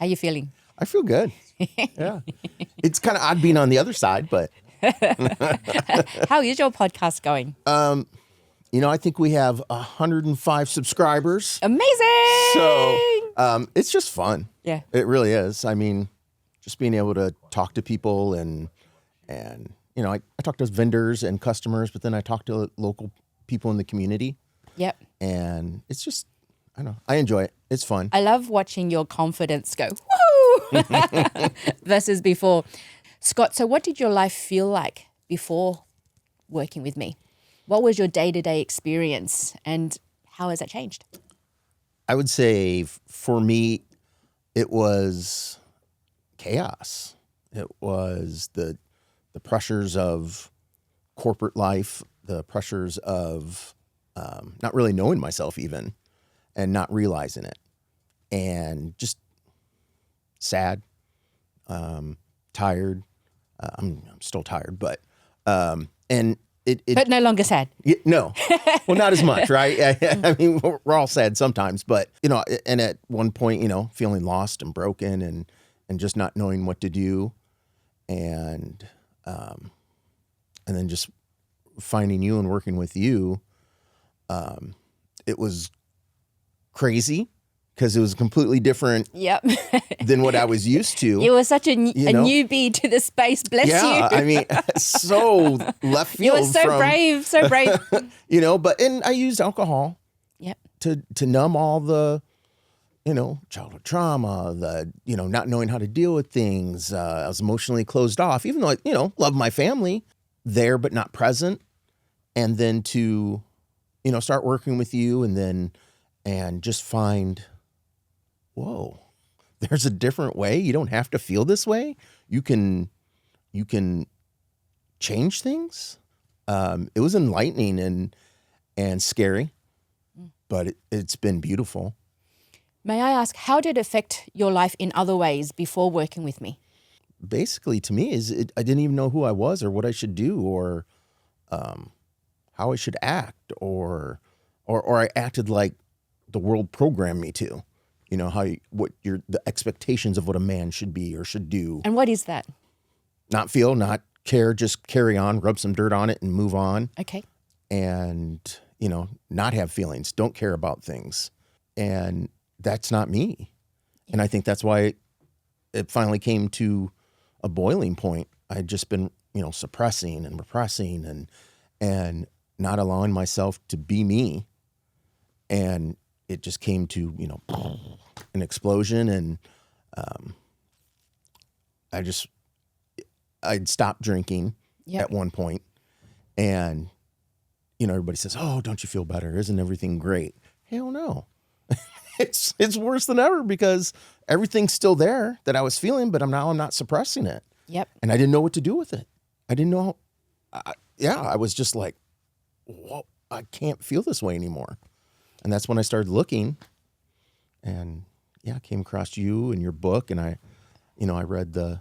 How you feeling? I feel good. Yeah. It's kind of odd being on the other side, but. How is your podcast going? I think we have 105 subscribers. Amazing. So it's just fun. Yeah. It really is. I mean, just being able to talk to people and I talk to vendors and customers, but then I talk to local people in the community. Yep. And it's just, I don't know, I enjoy it. It's fun. I love watching your confidence go, woo, versus before. Scott, so what did your life feel like before working with me? What was your day-to-day experience and how has that changed? I would say for me, it was chaos. It was the pressures of corporate life, the pressures of not really knowing myself even and not realizing it, and just sad, tired. I'm still tired, but and it but no longer sad. No, well, not as much, right? I mean, we're all sad sometimes, but and at one point, feeling lost and broken and just not knowing what to do, and then just finding you and working with you, it was crazy because it was completely different. Yep. Than what I was used to. You were such a newbie to the space. Bless you. Yeah, I mean, so left field. You were so brave, so brave. And I used alcohol. Yep. To numb all the, childhood trauma, the, not knowing how to deal with things. I was emotionally closed off, even though I, love my family there, but not present. And then to, start working with you and just find, whoa, there's a different way. You don't have to feel this way. You can change things. It was enlightening and scary, but it's been beautiful. May I ask, how did it affect your life in other ways before working with me? Basically, to me, I didn't even know who I was or what I should do or how I should act or I acted like the world programmed me to. The expectations of what a man should be or should do. And what is that? Not feel, not care, just carry on, rub some dirt on it and move on. Okay. And, not have feelings, don't care about things. And that's not me. Yeah. And I think that's why it finally came to a boiling point. I'd just been, suppressing and repressing and not allowing myself to be me. And it just came to, an explosion, and I'd stopped drinking at one point, and, everybody says, "Oh, don't you feel better? Isn't everything great?" Hell no. It's worse than ever because everything's still there that I was feeling, but I'm not suppressing it. Yep. And I didn't know what to do with it. I didn't know. I was just like, whoa, I can't feel this way anymore. And that's when I started looking, and I came across you and your book, and I read the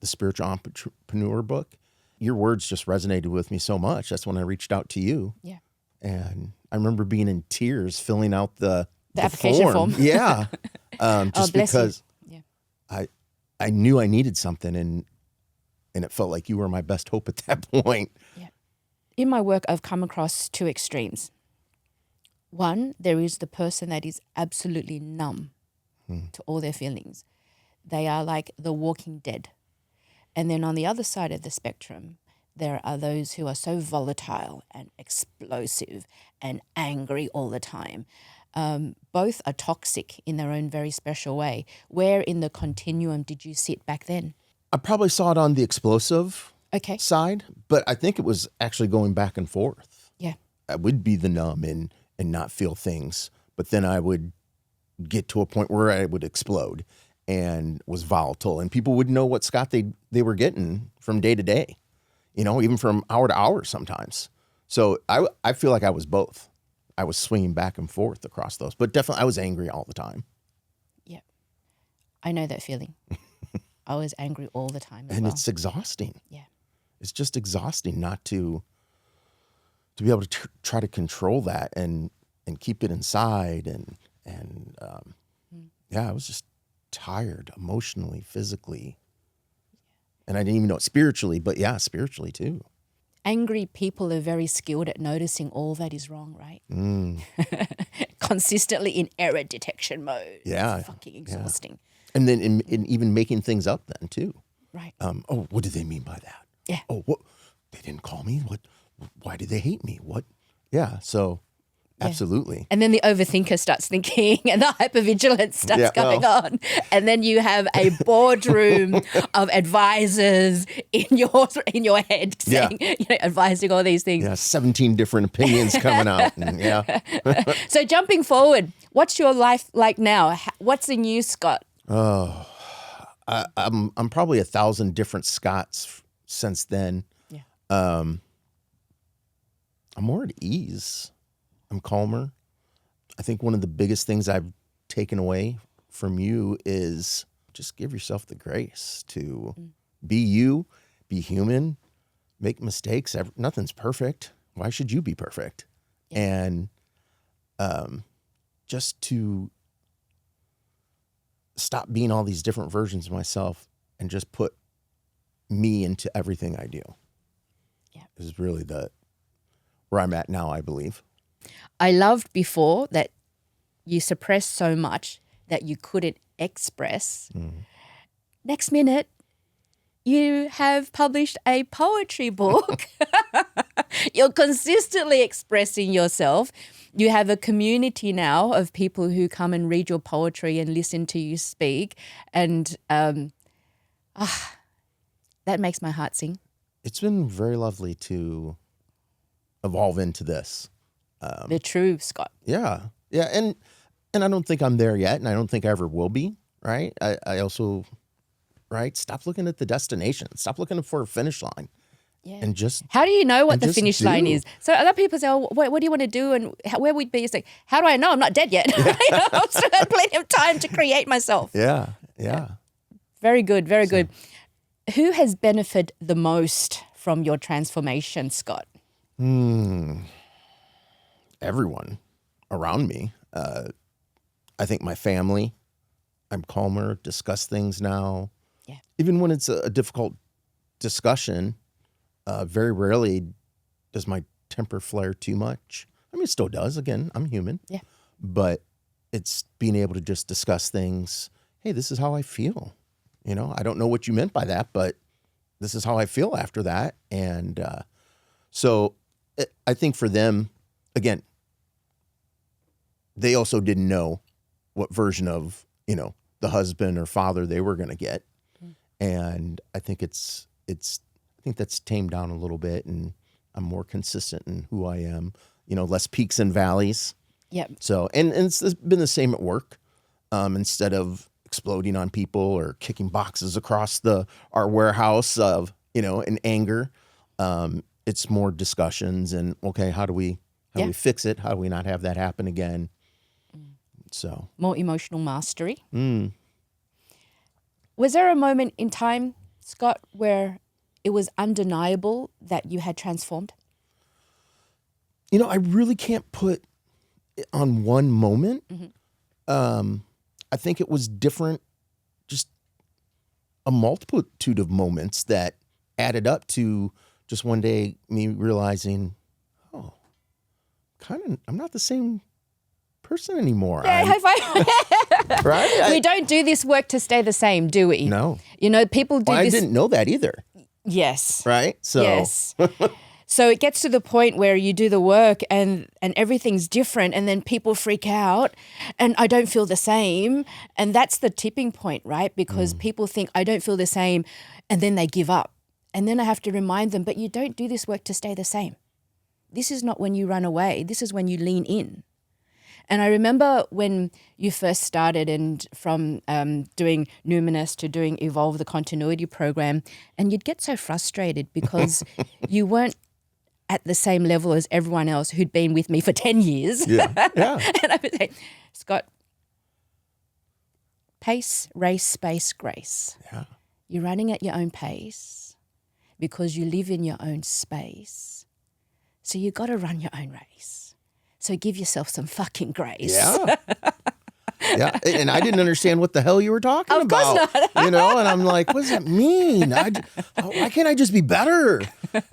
Spiritual Entrepreneur book. Your words just resonated with me so much. That's when I reached out to you. Yeah. And I remember being in tears filling out the application form. Yeah. Just because I knew I needed something, and it felt like you were my best hope at that point. Yeah. In my work, I've come across two extremes. One, there is the person that is absolutely numb to all their feelings. They are like the walking dead. And then on the other side of the spectrum, there are those who are so volatile and explosive and angry all the time. Both are toxic in their own very special way. Where in the continuum did you sit back then? I probably saw it on the explosive side, but I think it was actually going back and forth. Yeah. I would be the numb and not feel things, but then I would get to a point where I would explode and was volatile, and people would know what Scott they were getting from day to day, even from hour to hour sometimes. So I feel like I was both. I was swinging back and forth across those, but definitely I was angry all the time. Yeah, I know that feeling. I was angry all the time as and well. It's exhausting. Yeah, it's just exhausting not to be able to try to control that and keep it inside. And it was just tired emotionally, physically. And I didn't even know it spiritually, but yeah, spiritually too. Angry people are very skilled at noticing all that is wrong, right? Consistently in error detection mode. Yeah. It's fucking exhausting. And then in even making things up then too. Right. Oh, what do they mean by that? Yeah. Oh, what? They didn't call me? What? Why did they hate me? What? Yeah, so absolutely. And then the overthinker starts thinking and the hypervigilance starts going on. And then you have a boardroom of advisors in your head saying, advising all these things. Yeah, 17 different opinions coming out. And So jumping forward, what's your life like now? What's in you, Scott? Oh, I'm probably 1,000 different Scotts since then. Yeah. I'm more at ease. I'm calmer. I think one of the biggest things I've taken away from you is just give yourself the grace to be you, be human, make mistakes. Nothing's perfect. Why should you be perfect? Yeah. And just to stop being all these different versions of myself and just put me into everything I do. Yeah. Is really where I'm at now, I believe. I loved before that you suppressed so much that you couldn't express. Next minute, you have published a poetry book. You're consistently expressing yourself. You have a community now of people who come and read your poetry and listen to you speak. And that makes my heart sing. It's been very lovely to evolve into this. The true Scott. Yeah. Yeah. And I don't think I'm there yet, and I don't think I ever will be, right? I also, right, stop looking at the destination. Stop looking for a finish line. Yeah. And just how do you know what the finish line is? So other people say, "Oh, what do you want to do?" And where would be? It's like, how do I know? I'm not dead yet. I've still got plenty of time to create myself. Yeah, yeah. Very good, very good. Who has benefited the most from your transformation, Scott? Everyone around me. I think my family. I'm calmer. Discuss things now. Yeah. Even when it's a difficult discussion. Very rarely does my temper flare too much. I mean, it still does. Again, I'm human. Yeah. But it's being able to just discuss things. Hey, this is how I feel. I don't know what you meant by that, but this is how I feel after that. And so I think for them, again, they also didn't know what version of, the husband or father they were going to get. And I think I think that's tamed down a little bit, and I'm more consistent in who I am, less peaks and valleys. Yep. So, and it's been the same at work. Instead of exploding on people or kicking boxes across our warehouse in anger, it's more discussions and, okay, how do we fix it? How do we not have that happen again? So more emotional mastery. Was there a moment in time, Scott, where it was undeniable that you had transformed? I really can't put it on one moment. I think it was different, just a multitude of moments that added up to just one day me realizing, I'm not the same person anymore. Yeah, high five. Right? We don't do this work to stay the same, do we? No. People do this. I didn't know that either. Yes. Right? So. Yes. So it gets to the point where you do the work and everything's different, and then people freak out and I don't feel the same. And that's the tipping point, right? Because people think I don't feel the same, and then they give up. And then I have to remind them, but you don't do this work to stay the same. This is not when you run away. This is when you lean in. And I remember when you first started, and from doing Numinous to doing Evolve the Continuity Program, and you'd get so frustrated because you weren't at the same level as everyone else who'd been with me for 10 years. Yeah. And I would say, Scott, pace, race, space, grace. Yeah. You're running at your own pace because you live in your own space. So you got to run your own race. So give yourself some fucking grace. Yeah. Yeah. And I didn't understand what the hell you were talking about. Of course not. And I'm like, what does that mean? Why can't I just be better?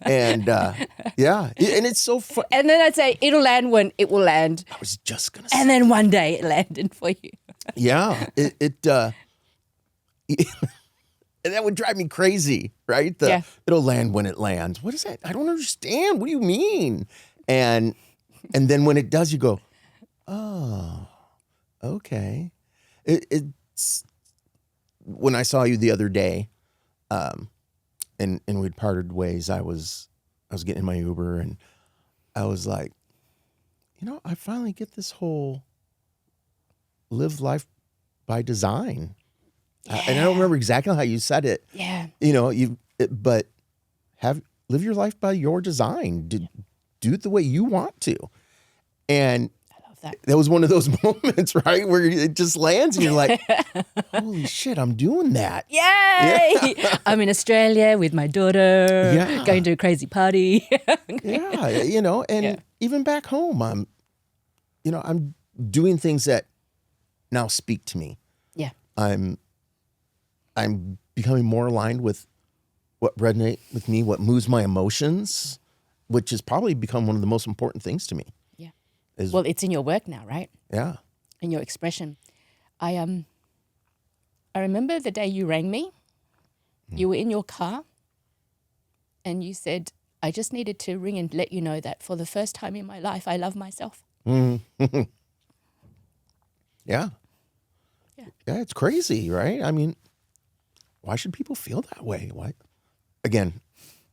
And yeah. And it's so fun. And then I'd say, it'll land when it will land. I was just going to say. And then one day it landed for you. Yeah. And that would drive me crazy, right? It'll land when it lands. What is that? I don't understand. What do you mean? And then when it does, you go, oh, okay. It's when I saw you the other day, and we'd parted ways. I was getting in my Uber, and I was like, I finally get this whole live life by design. Yeah. And I don't remember exactly how you said it. Yeah. But live your life by your design. Do it the way you want to. And I love that. That was one of those moments, right? Where it just lands and you're like, holy shit, I'm doing that. Yay! Yeah. I'm in Australia with my daughter, going to a crazy party. Even back home, I'm doing things that now speak to me. Yeah. I'm becoming more aligned with what resonates with me, what moves my emotions, which has probably become one of the most important things to me. Yeah. Well, it's in your work now, right? Yeah. In your expression. I remember the day you rang me. You were in your car and you said, I just needed to ring and let you know that for the first time in my life, I love myself. Mm-hmm. Yeah. Yeah, it's crazy, right? I mean, why should people feel that way? Why? Again,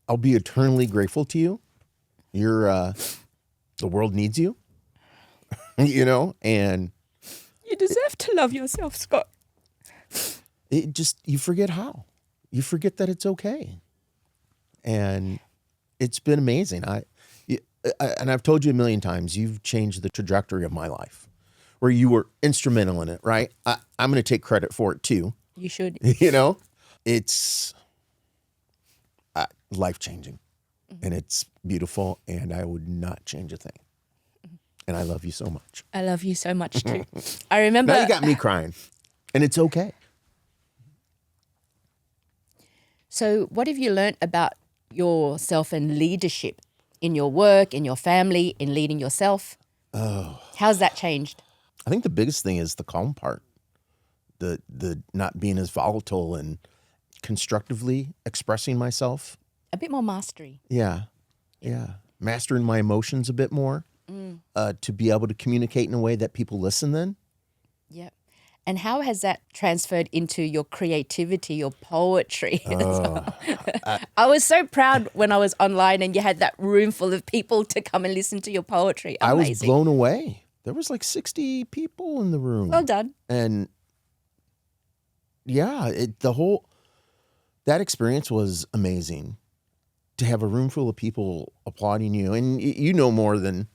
I'll be eternally grateful to you. You're, the world needs you, and you deserve to love yourself, Scott. You forget how. You forget that it's okay. And it's been amazing. And I've told you a million times, you've changed the trajectory of my life, where you were instrumental in it, right? I'm going to take credit for it too. You should. It's life-changing, and it's beautiful, and I would not change a thing. And I love you so much. I love you so much too. I remember. Now you got me crying, and it's okay. So what have you learned about yourself and leadership in your work, in your family, in leading yourself? Oh. How's that changed? I think the biggest thing is the calm part, the not being as volatile and constructively expressing myself. A bit more mastery. Yeah. Mastering my emotions a bit more, to be able to communicate in a way that people listen then. Yep. And how has that transferred into your creativity, your poetry? I was so proud when I was online and you had that room full of people to come and listen to your poetry. Amazing. I was blown away. There was like 60 people in the room. Well done. And yeah, that experience was amazing. To have a room full of people applauding you, and you know more than,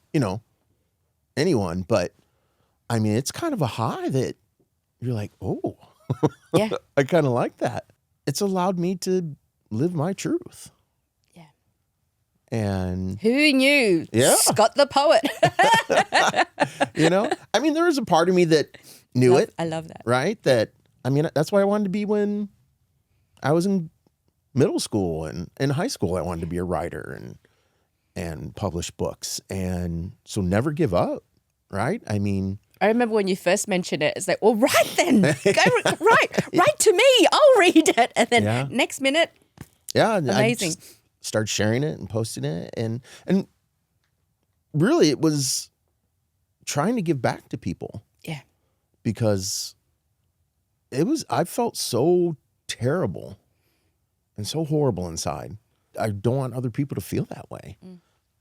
anyone, but I mean, it's kind of a high that you're like, oh, yeah, I kind of like that. It's allowed me to live my truth. Yeah. And who knew? Yeah. Scott the poet. I mean, there was a part of me that knew it. I love that. Right? That's why I wanted to be when I was in middle school and in high school. I wanted to be a writer and publish books. And so never give up, right? I mean, I remember when you first mentioned it, it's like, well, write then. Write to me. I'll read it. And then next minute, amazing. I just started sharing it and posting it. And really it was trying to give back to people. Yeah. Because I felt so terrible and so horrible inside. I don't want other people to feel that way.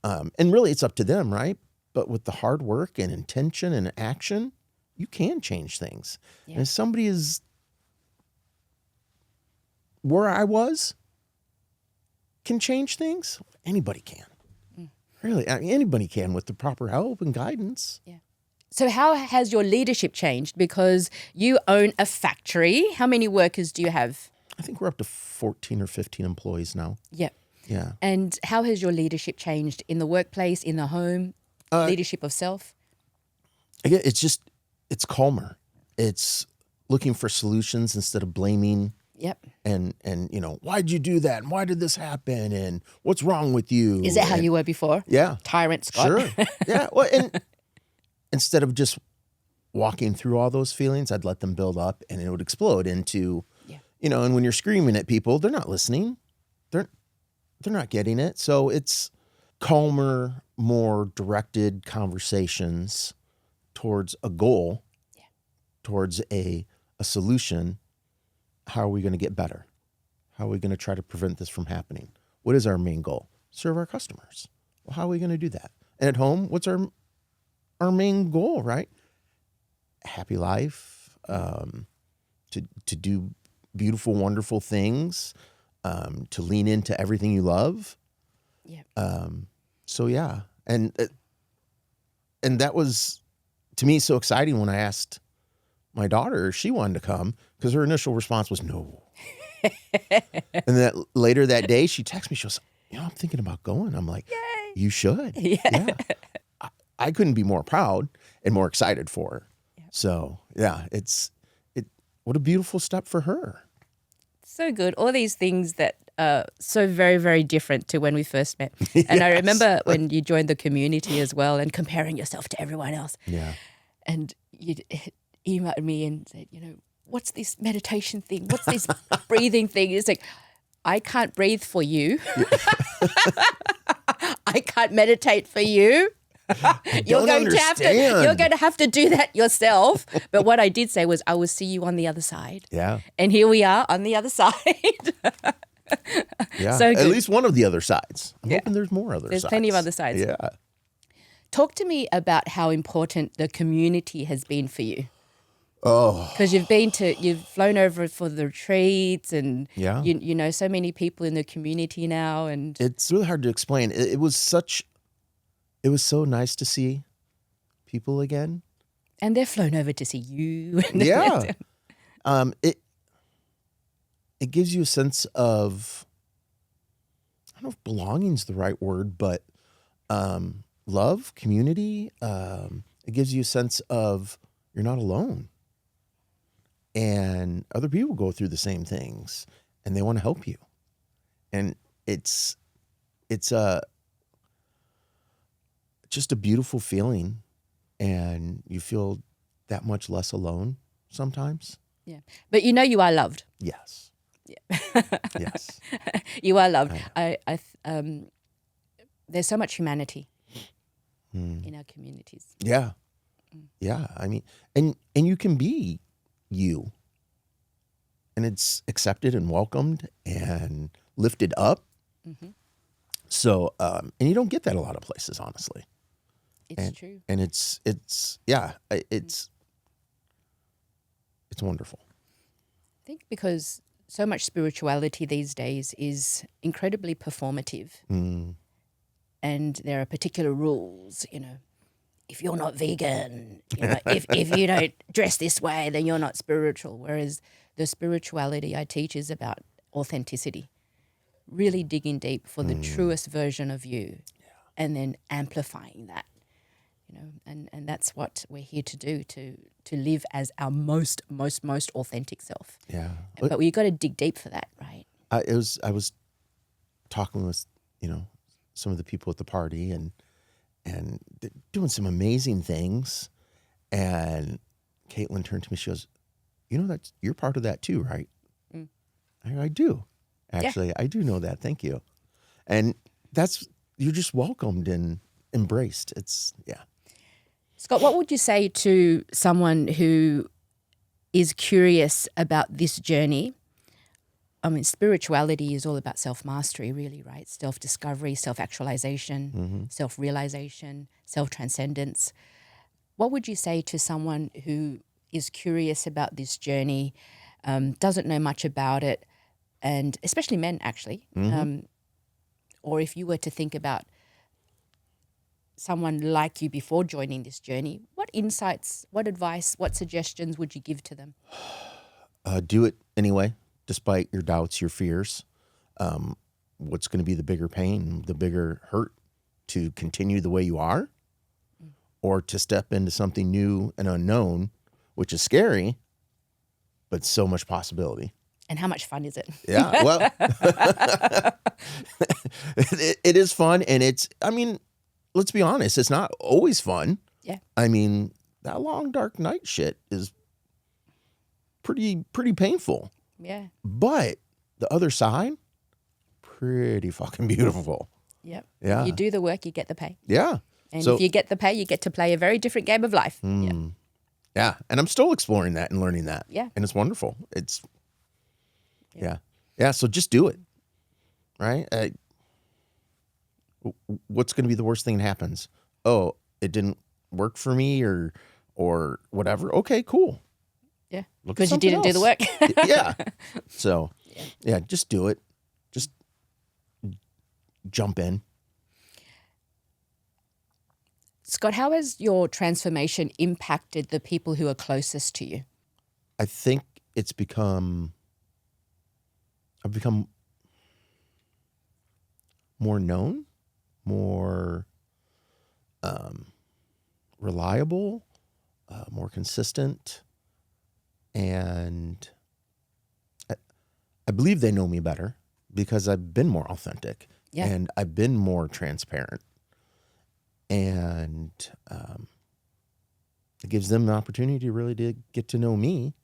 And really it's up to them, right? But with the hard work and intention and action, you can change things. Yeah. And if somebody is where I was, can change things, anybody can. Really, anybody can with the proper help and guidance. Yeah. So how has your leadership changed? Because you own a factory. How many workers do you have? I think we're up to 14 or 15 employees now. Yeah. Yeah. And how has your leadership changed in the workplace, in the home? Leadership of self? Again, it's calmer. it's looking for solutions instead of blaming. Yep. And why'd you do that? And why did this happen? And what's wrong with you? Is that how you were before? Yeah. Tyrant Scott. Sure. Yeah. Well, and instead of just walking through all those feelings, I'd let them build up and it would explode into, and when you're screaming at people, they're not listening. They're not getting it. So it's calmer, more directed conversations towards a goal, towards a solution. How are we going to get better? How are we going to try to prevent this from happening? What is our main goal? Serve our customers. Well, how are we going to do that? And at home, what's our main goal, right? Happy life, to do beautiful, wonderful things, to lean into everything you love. Yeah. So yeah, and that was to me so exciting when I asked my daughter if she wanted to come, because her initial response was no. And then later that day, she texted me. She goes, I'm thinking about going. I'm like, yay. You should. Yeah. I couldn't be more proud and more excited for her. Yeah. So yeah, what a beautiful step for her. So good. All these things that are so very, very different to when we first met. And I remember when you joined the community as well and comparing yourself to everyone else. Yeah. And you emailed me and said, what's this meditation thing? What's this breathing thing? It's like, I can't breathe for you. I can't meditate for you. You're going to have to do that yourself. But what I did say was, I will see you on the other side. Yeah. And here we are on the other side. Yeah. So at least one of the other sides. I'm hoping there's more other sides. There's plenty of other sides. Yeah. Talk to me about how important the community has been for you. Oh, because you've flown over for the retreats, and you know so many people in the community now, and it's really hard to explain. It was so nice to see people again, and they're flown over to see you. Yeah, it gives you a sense of, I don't know if belonging is the right word, but love, community. It gives you a sense of you're not alone. And other people go through the same things and they want to help you. And it's just a beautiful feeling, and you feel that much less alone sometimes. Yeah. But you are loved. Yes. Yeah. Yes. You are loved. There's so much humanity in our communities. Yeah. Yeah. I mean, and you can be you, and it's accepted and welcomed and lifted up. Mm-hmm. So, and you don't get that a lot of places, honestly. It's true. And it's wonderful. I think because so much spirituality these days is incredibly performative. And there are particular rules, if you're not vegan, if you don't dress this way, then you're not spiritual. Whereas the spirituality I teach is about authenticity, really digging deep for the truest version of you, and then amplifying that, and that's what we're here to do, to live as our most authentic self. Yeah. But we've got to dig deep for that, right? I was talking with, some of the people at the party, and they're doing some amazing things. And Caitlin turned to me, she goes, you're part of that too, right? I do. Actually, I do know that. Thank you. And you're just welcomed and embraced. Scott, what would you say to someone who is curious about this journey? I mean, spirituality is all about self-mastery, really, right? Self-discovery, self-actualization, self-realization, self-transcendence. What would you say to someone who is curious about this journey, doesn't know much about it, and especially men, actually, or if you were to think about someone like you before joining this journey, what insights, what advice, what suggestions would you give to them? Do it anyway. Despite your doubts, your fears. What's going to be the bigger pain, the bigger hurt, to continue the way you are, or to step into something new and unknown which is scary, but so much possibility. And how much fun is it? Yeah, well, it is fun. And let's be honest, it's not always fun. Yeah. I mean, that long, dark night shit is pretty painful. Yeah. But the other side, pretty fucking beautiful. Yep. Yeah. You do the work, you get the pay. Yeah. And if you get the pay, you get to play a very different game of life. Yeah. Yeah. And I'm still exploring that and learning that. Yeah. And it's wonderful. Yeah. So just do it. Right? What's going to be the worst thing that happens? Oh, it didn't work for me or whatever. Okay, cool. Yeah. Because you didn't do the work. Yeah. So, yeah, just do it. Just jump in. Scott, how has your transformation impacted the people who are closest to you? I think I've become more known, more reliable, more consistent, and I believe they know me better because I've been more authentic and I've been more transparent, and it gives them the opportunity really to get to know me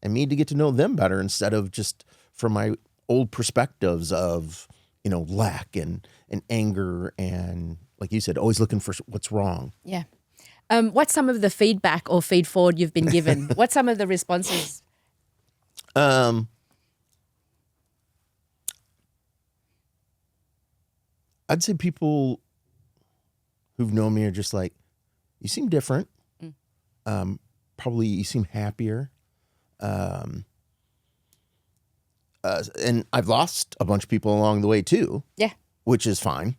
and me to get to know them better instead of just from my old perspectives of, lack and anger and, like you said, always looking for what's wrong. Yeah. What's some of the feedback or feed forward you've been given? What's some of the responses? I'd say people who've known me are just like, you seem different. Probably you seem happier. And I've lost a bunch of people along the way too. Yeah. Which is fine.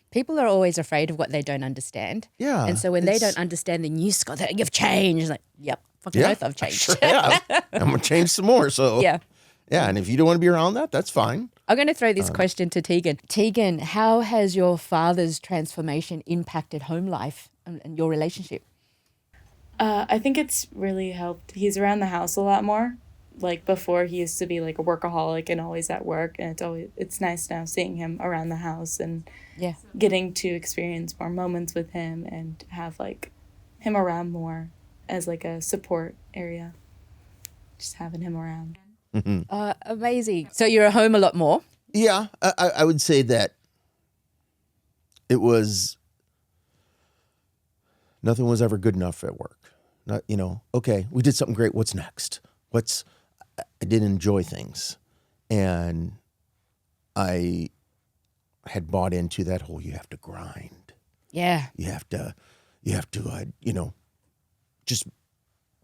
People are always afraid of what they don't understand. Yeah. And so when they don't understand the new Scott, that you've changed, like, yep, fucking oath, I've changed. Sure have. I'm going to change some more. So yeah. Yeah. And if you don't want to be around that, that's fine. I'm going to throw this question to Tegan. Tegan, how has your father's transformation impacted home life and your relationship? I think it's really helped. He's around the house a lot more. Like before, he used to be like a workaholic and always at work, and it's nice now seeing him around the house and getting to experience more moments with him and have like him around more as like a support area. Just having him around. Amazing. So you're at home a lot more? Yeah, I would say that it was, nothing was ever good enough at work. Not, okay, we did something great. What's next? I didn't enjoy things. And I had bought into that whole, you have to grind. Yeah. You have to, just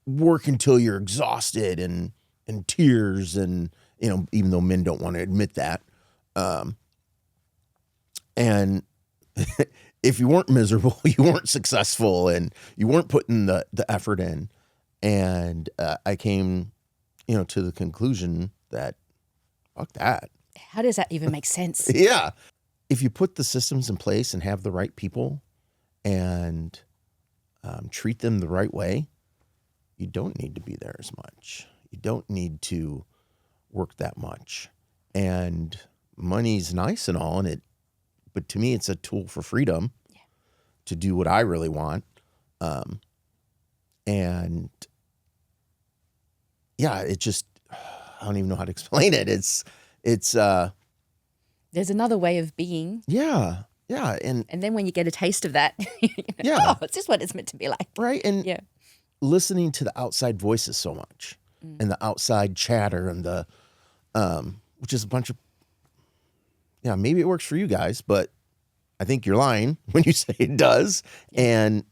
work until you're exhausted and in tears and, even though men don't want to admit that. And if you weren't miserable, you weren't successful and you weren't putting the effort in. And I came, to the conclusion that fuck that. How does that even make sense? Yeah. If you put the systems in place and have the right people and treat them the right way, you don't need to be there as much. You don't need to work that much. And money's nice and all, but to me, it's a tool for freedom to do what I really want. And yeah, it just, I don't even know how to explain it. It's there's another way of being. Yeah. Yeah. And then when you get a taste of that, yeah, it's just what it's meant to be like. Right. And listening to the outside voices so much and the outside chatter and the, which is a bunch of, maybe it works for you guys, but I think you're lying when you say it does. Yeah. And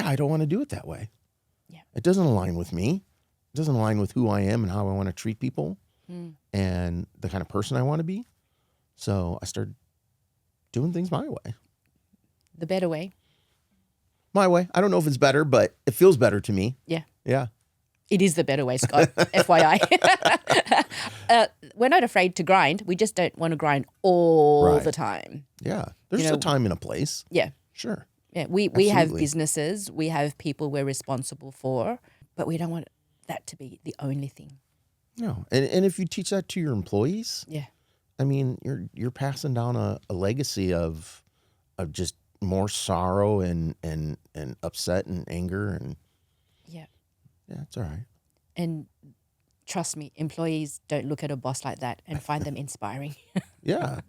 I don't want to do it that way. Yeah. It doesn't align with me. It doesn't align with who I am and how I want to treat people and the kind of person I want to be. So I started doing things my way. The better way. My way. I don't know if it's better, but it feels better to me. Yeah. Yeah. It is the better way, Scott, FYI. We're not afraid to grind. We just don't want to grind all the time. Yeah. There's a time and a place. Yeah. Sure. Yeah, we have Absolutely. businesses, we have people we're responsible for, but we don't want that to be the only thing. No. And if you teach that to your employees, Yeah. I mean, you're passing down a legacy of just more sorrow and upset and anger and Yeah. yeah, it's all right. And trust me, employees don't look at a boss like that and find them inspiring. Yeah.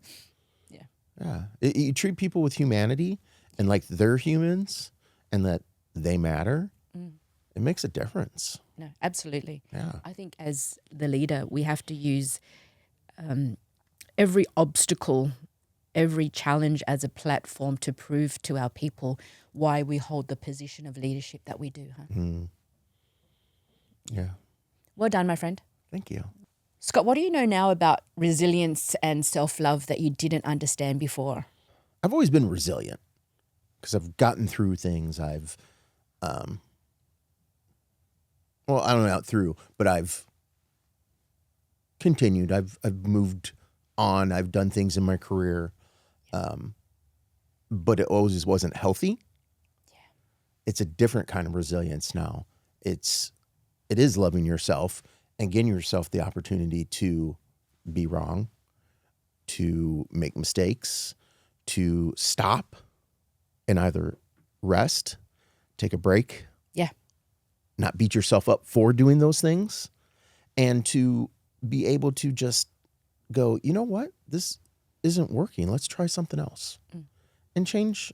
Yeah. Yeah. You treat people with humanity and like they're humans and that they matter. It makes a difference. No, absolutely. Yeah. I think as the leader, we have to use every obstacle, every challenge as a platform to prove to our people why we hold the position of leadership that we do. Huh? Yeah. Well done, my friend. Thank you. Scott, what do you know now about resilience and self-love that you didn't understand before? I've always been resilient because I've gotten through things. I've, well, I don't know out through, but I've continued. I've moved on. I've done things in my career, but it always wasn't healthy. Yeah. It's a different kind of resilience now. It is loving yourself and giving yourself the opportunity to be wrong, to make mistakes, to stop and either rest, take a break, Yeah. not beat yourself up for doing those things, and to be able to just go, you know what, this isn't working. Let's try something else and change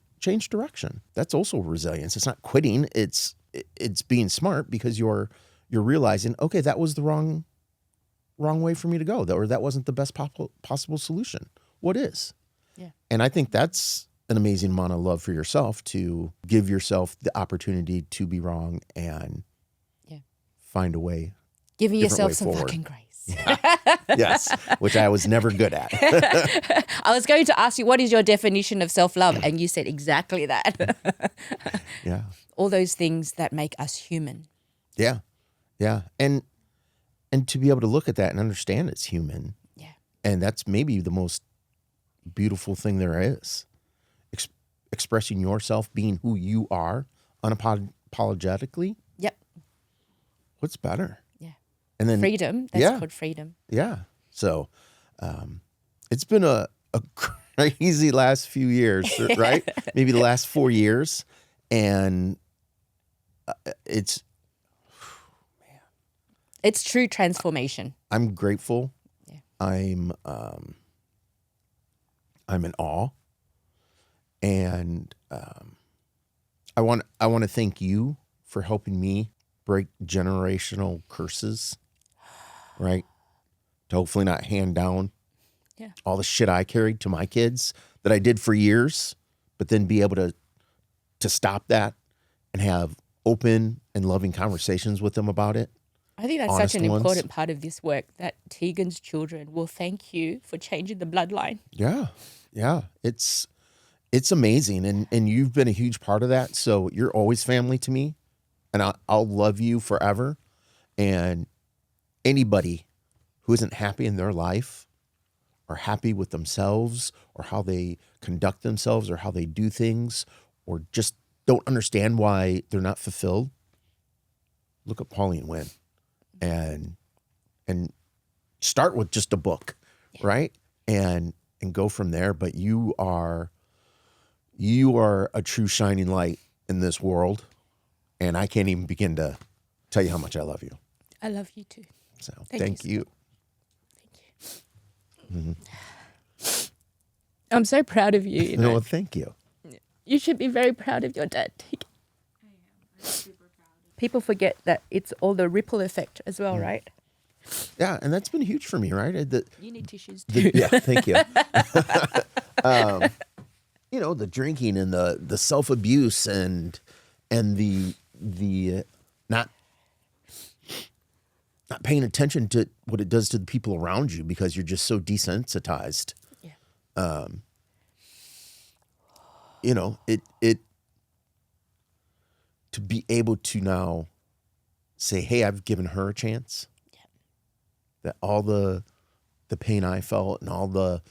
direction. That's also resilience. It's not quitting. It's being smart because you're realizing, okay, that was the wrong way for me to go, or that wasn't the best possible solution. What is? Yeah. And I think that's an amazing amount of love for yourself, to give yourself the opportunity to be wrong and find a way. Giving Different yourself way some forward. fucking grace. Yes, which I was never good at. I was going to ask you, what is your definition of self-love? And you said exactly that. Yeah. All those things that make us human. Yeah. Yeah. And to be able to look at that and understand it's human. Yeah. And that's maybe the most beautiful thing there is. Expressing yourself, being who you are unapologetically. Yep. What's better? Yeah. And then Freedom. That's called freedom. Yeah. So it's been a crazy last few years, right? Maybe the last 4 years. And it's true transformation. I'm grateful. Yeah. I'm in awe. And I want to thank you for helping me break generational curses, right? To hopefully not hand down all the shit I carried to my kids that I did for years, but then be able to stop that and have open and loving conversations with them about it. I think that's Honest such an ones. important part of this work, that Tegan's children will thank you for changing the bloodline. Yeah. Yeah. It's amazing. And you've been a huge part of that. So you're always family to me, and I'll love you forever. And anybody who isn't happy in their life or happy with themselves or how they conduct themselves or how they do things, or just don't understand why they're not fulfilled, look at Pauline Nguyen and start with just a book, right? And go from there. But you are a true shining light in this world, and I can't even begin to tell you how much I love you. I love you too. So Thank you. I'm so proud of you. No, well, thank you. You should be very proud of your dad, Tegan. I am. I'm super proud of People forget that it's all the ripple effect as well, right? Yeah, and that's been huge for me, right? You need tissues too. Yeah, thank you. The drinking and the self-abuse and the not paying attention to what it does to the people around you because you're just so desensitized. Yeah. It to be able to now say, hey, I've given her a chance. Yeah. That all the pain I felt and all that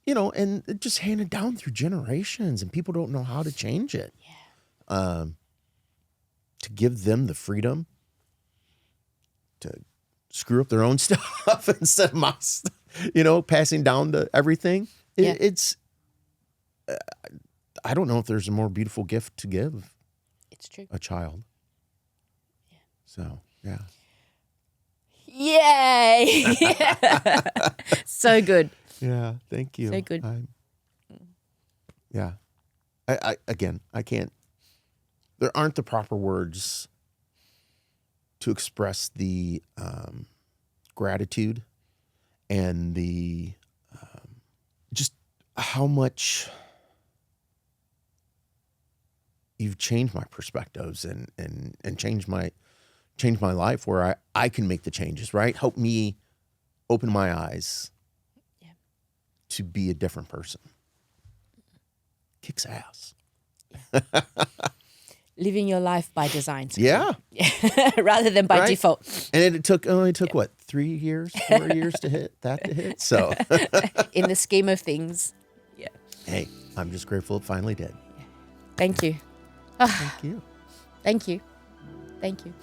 and it just handed down through generations, and people don't know how to change it. Yeah. To give them the freedom to screw up their own stuff instead of my stuff, passing down to everything. It's, I don't know if there's a more beautiful gift to give. It's true. A child. Yeah. So, yeah. Yay! So good. Yeah, thank you. So good. Yeah. I can't, there aren't the proper words to express the gratitude and the just how much you've changed my perspectives and changed my life, where I can make the changes, right? Help me open my eyes to be a different person. Kicks ass. Living your life by design. Yeah. Rather than by Right? default. And it only took what, 3 years, 4 years to hit? So In the scheme of things. Yeah. hey, I'm just grateful it finally did. Thank you. Thank you. Thank you. Thank you.